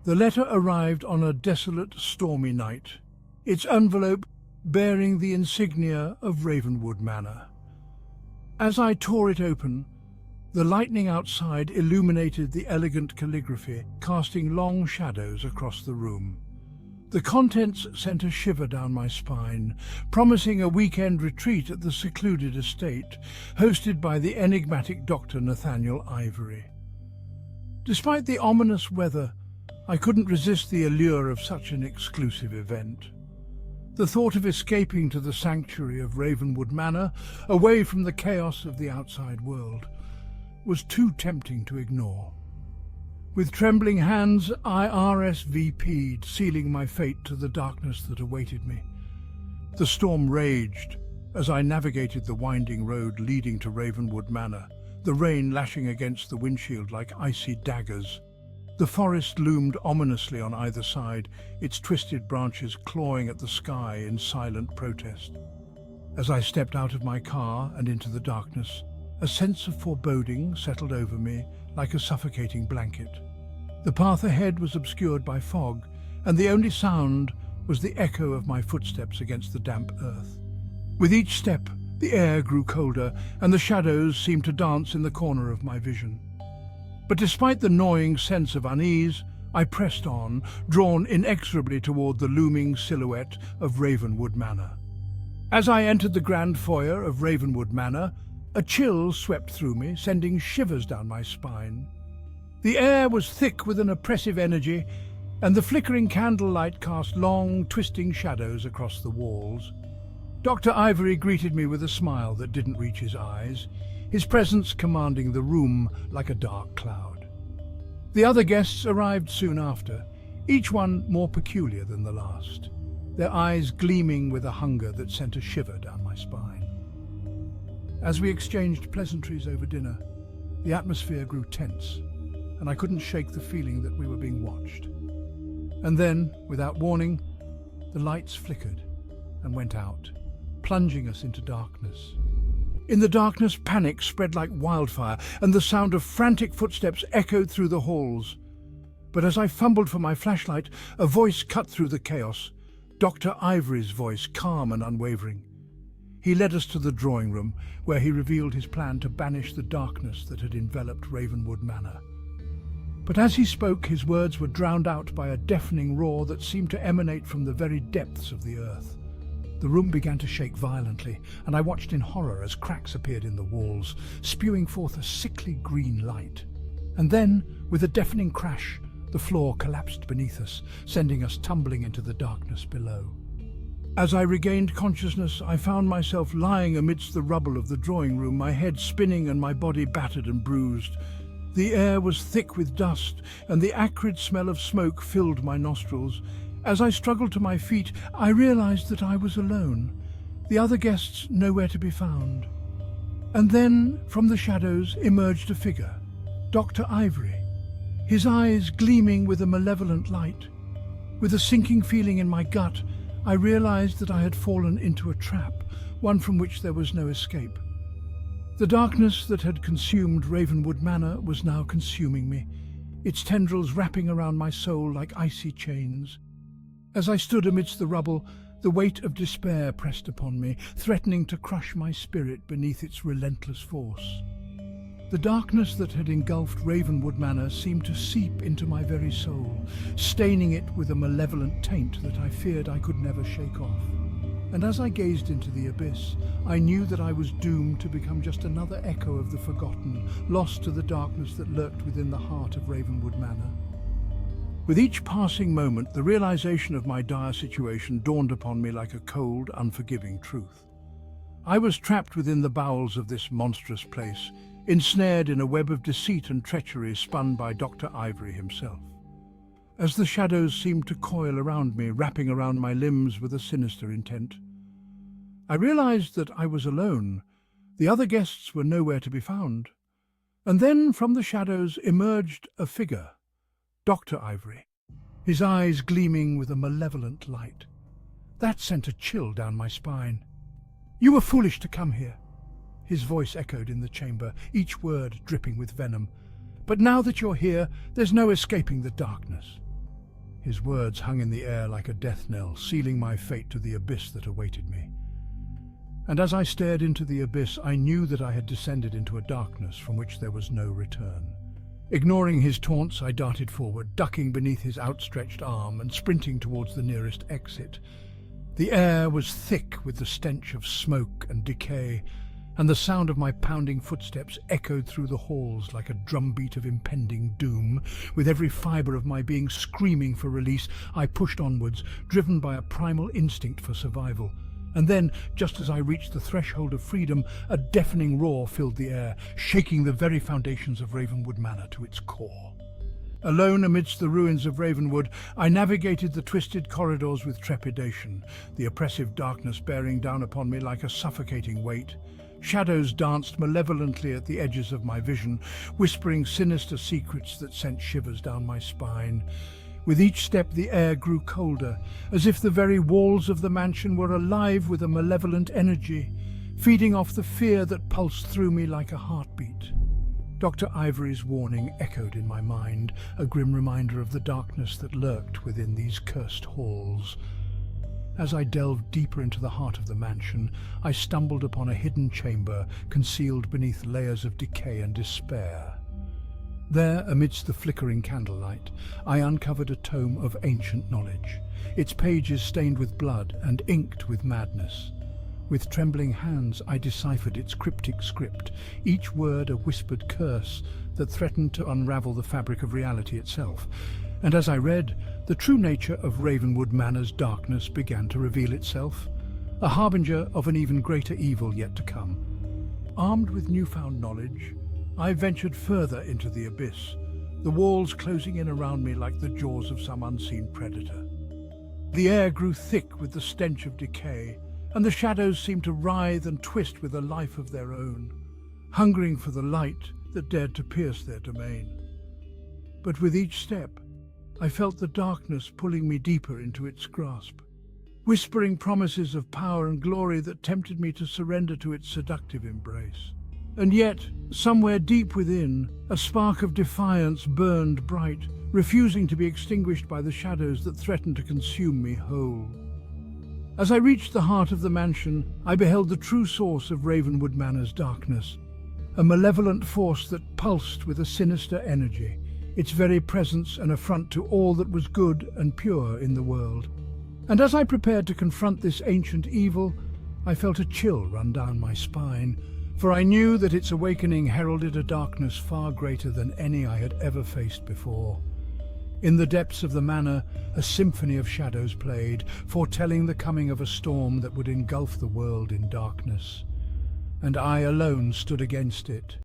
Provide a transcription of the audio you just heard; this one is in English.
The letter arrived on a desolate, stormy night, its envelope bearing the insignia of Ravenwood Manor. As I tore it open, the lightning outside illuminated the elegant calligraphy, casting long shadows across the room. The contents sent a shiver down my spine, promising a weekend retreat at the secluded estate, hosted by the enigmatic Dr. Nathaniel Ivory. Despite the ominous weather, I couldn't resist the allure of such an exclusive event. The thought of escaping to the sanctuary of Ravenwood Manor, away from the chaos of the outside world, was too tempting to ignore. With trembling hands, I RSVP'd, sealing my fate to the darkness that awaited me. The storm raged as I navigated the winding road leading to Ravenwood Manor, the rain lashing against the windshield like icy daggers. The forest loomed ominously on either side, its twisted branches clawing at the sky in silent protest. As I stepped out of my car and into the darkness, a sense of foreboding settled over me like a suffocating blanket. The path ahead was obscured by fog, and the only sound was the echo of my footsteps against the damp earth. With each step, the air grew colder, and the shadows seemed to dance in the corner of my vision. But despite the gnawing sense of unease, I pressed on, drawn inexorably toward the looming silhouette of Ravenwood Manor. As I entered the grand foyer of Ravenwood Manor, a chill swept through me, sending shivers down my spine. The air was thick with an oppressive energy, and the flickering candlelight cast long, twisting shadows across the walls. Dr. Ivory greeted me with a smile that didn't reach his eyes, his presence commanding the room like a dark cloud. The other guests arrived soon after, each one more peculiar than the last, their eyes gleaming with a hunger that sent a shiver down my spine. As we exchanged pleasantries over dinner, the atmosphere grew tense, and I couldn't shake the feeling that we were being watched. And then, without warning, the lights flickered and went out, plunging us into darkness. In the darkness, panic spread like wildfire, and the sound of frantic footsteps echoed through the halls. But as I fumbled for my flashlight, a voice cut through the chaos, Dr. Ivory's voice, calm and unwavering. He led us to the drawing room, where he revealed his plan to banish the darkness that had enveloped Ravenwood Manor. But as he spoke, his words were drowned out by a deafening roar that seemed to emanate from the very depths of the earth. The room began to shake violently, and I watched in horror as cracks appeared in the walls, spewing forth a sickly green light. And then, with a deafening crash, the floor collapsed beneath us, sending us tumbling into the darkness below. As I regained consciousness, I found myself lying amidst the rubble of the drawing room, my head spinning and my body battered and bruised. The air was thick with dust, and the acrid smell of smoke filled my nostrils. As I struggled to my feet, I realized that I was alone, the other guests nowhere to be found. And then, from the shadows, emerged a figure, Dr. Ivory, his eyes gleaming with a malevolent light. With a sinking feeling in my gut, I realized that I had fallen into a trap, one from which there was no escape. The darkness that had consumed Ravenwood Manor was now consuming me, its tendrils wrapping around my soul like icy chains. As I stood amidst the rubble, the weight of despair pressed upon me, threatening to crush my spirit beneath its relentless force. The darkness that had engulfed Ravenwood Manor seemed to seep into my very soul, staining it with a malevolent taint that I feared I could never shake off. And as I gazed into the abyss, I knew that I was doomed to become just another echo of the forgotten, lost to the darkness that lurked within the heart of Ravenwood Manor. With each passing moment, the realization of my dire situation dawned upon me like a cold, unforgiving truth. I was trapped within the bowels of this monstrous place, ensnared in a web of deceit and treachery spun by Dr. Ivory himself. As the shadows seemed to coil around me, wrapping around my limbs with a sinister intent, I realized that I was alone. The other guests were nowhere to be found. And then from the shadows emerged a figure, Dr. Ivory, his eyes gleaming with a malevolent light. That sent a chill down my spine. "You were foolish to come here," his voice echoed in the chamber, each word dripping with venom. "But now that you're here, there's no escaping the darkness. His words hung in the air like a death knell, sealing my fate to the abyss that awaited me. And as I stared into the abyss, I knew that I had descended into a darkness from which there was no return. Ignoring his taunts, I darted forward, ducking beneath his outstretched arm and sprinting towards the nearest exit. The air was thick with the stench of smoke and decay, and the sound of my pounding footsteps echoed through the halls like a drumbeat of impending doom. With every fibre of my being screaming for release, I pushed onwards, driven by a primal instinct for survival. And then, just as I reached the threshold of freedom, a deafening roar filled the air, shaking the very foundations of Ravenwood Manor to its core. Alone amidst the ruins of Ravenwood, I navigated the twisted corridors with trepidation, the oppressive darkness bearing down upon me like a suffocating weight. Shadows danced malevolently at the edges of my vision, whispering sinister secrets that sent shivers down my spine. With each step the air grew colder, as if the very walls of the mansion were alive with a malevolent energy, feeding off the fear that pulsed through me like a heartbeat. Dr. Ivory's warning echoed in my mind, a grim reminder of the darkness that lurked within these cursed halls. As I delved deeper into the heart of the mansion, I stumbled upon a hidden chamber concealed beneath layers of decay and despair. There, amidst the flickering candlelight, I uncovered a tome of ancient knowledge, its pages stained with blood and inked with madness. With trembling hands, I deciphered its cryptic script, each word a whispered curse that threatened to unravel the fabric of reality itself. And as I read, the true nature of Ravenwood Manor's darkness began to reveal itself, a harbinger of an even greater evil yet to come. Armed with newfound knowledge, I ventured further into the abyss, the walls closing in around me like the jaws of some unseen predator. The air grew thick with the stench of decay, and the shadows seemed to writhe and twist with a life of their own, hungering for the light that dared to pierce their domain. But with each step, I felt the darkness pulling me deeper into its grasp, whispering promises of power and glory that tempted me to surrender to its seductive embrace. And yet, somewhere deep within, a spark of defiance burned bright, refusing to be extinguished by the shadows that threatened to consume me whole. As I reached the heart of the mansion, I beheld the true source of Ravenwood Manor's darkness, a malevolent force that pulsed with a sinister energy, its very presence an affront to all that was good and pure in the world. And as I prepared to confront this ancient evil, I felt a chill run down my spine, for I knew that its awakening heralded a darkness far greater than any I had ever faced before. In the depths of the manor, a symphony of shadows played, foretelling the coming of a storm that would engulf the world in darkness. And I alone stood against it,